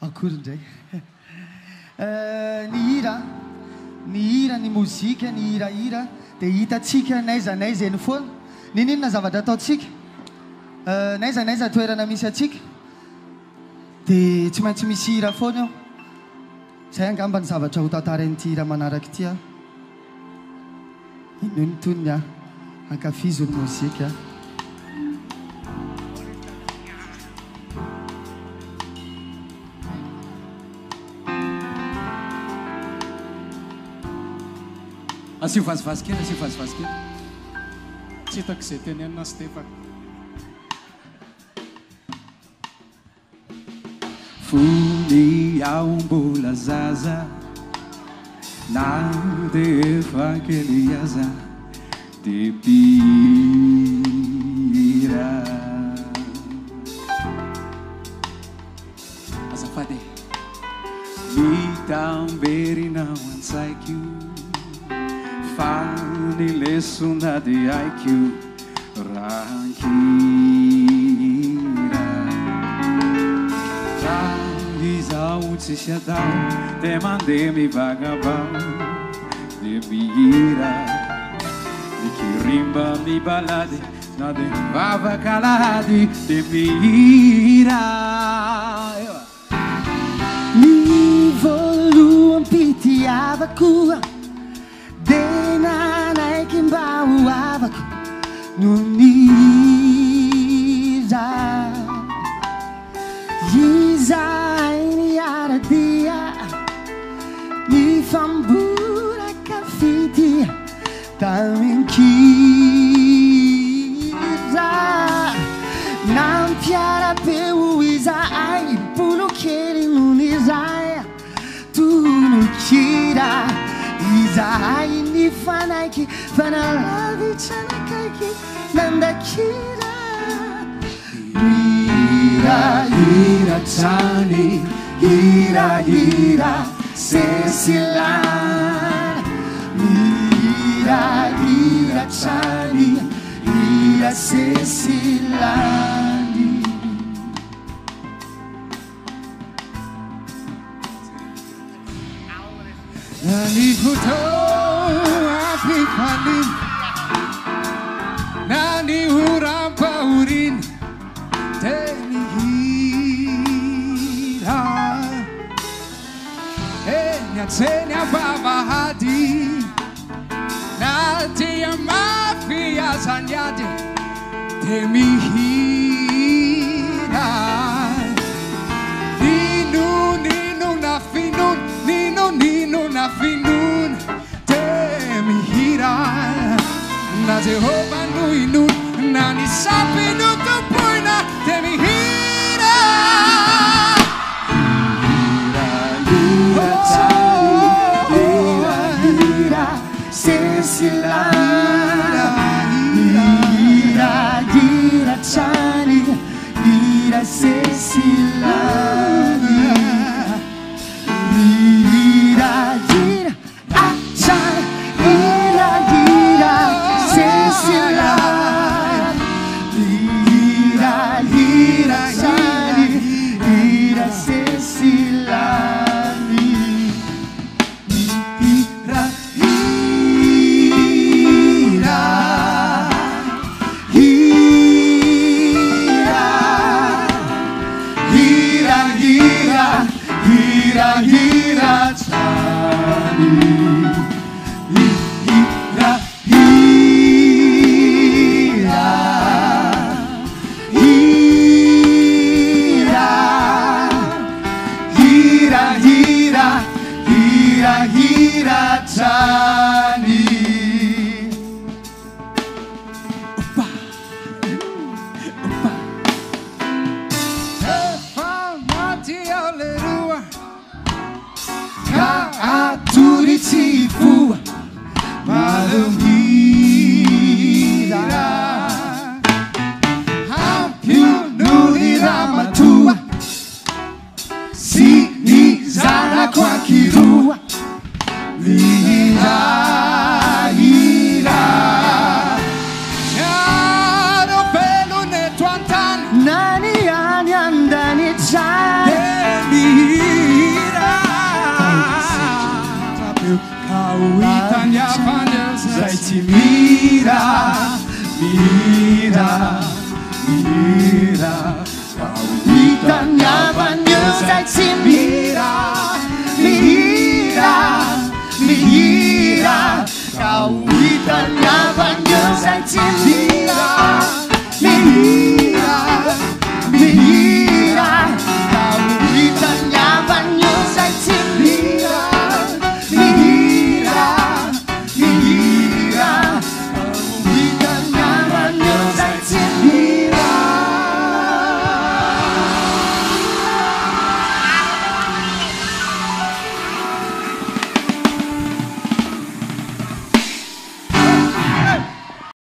akory ndray ny hira ny mozika ny hirahira dia hitatsika naiza eny foana ninona zavatra ataotsika naiza toerana misy atsika dia tsy maintsy misy hira foana eo zay angamba ny zavatra ho tantara n'ity hira manaraka ity ino ny tonony ankafizo ny mozika asio vazivazy kely tsy hitako izay teny anina Stefaka fony ao mbola zaza na dia efa kely aza dia mpihira azafady mitamberinao an-tsaiko fany lesona dia haiko rankira raha izao tsisy atao dia mandeha mivagabao dia mihira mikirimba mibalady na dia mivavakalady dia mihira ny voaloham-pitiavako nanaiky mba ho avako no niza izay niara-dia nifamboraka fity taminkira nampiara-peo izahay polokely no nizay tonokira izahay nifanaiky fanalavitsanakaiky nandakira hirahira trany hirahira sesilana hirahira trany hira sesilany nani hutoapipanin nani hurampaurin tenihira enyatsenya babahadi natia mafia sanyadi temihira ninu nafinun nino na finun temihira na Jehova nuinun na nisapi nutupuina temihira hira hira sesilana hira chani hira sesilana tsy mihira mihira mihira hitany avany eo zay tsy mihira mihira mihira ka ho hitany avany eo zay tsy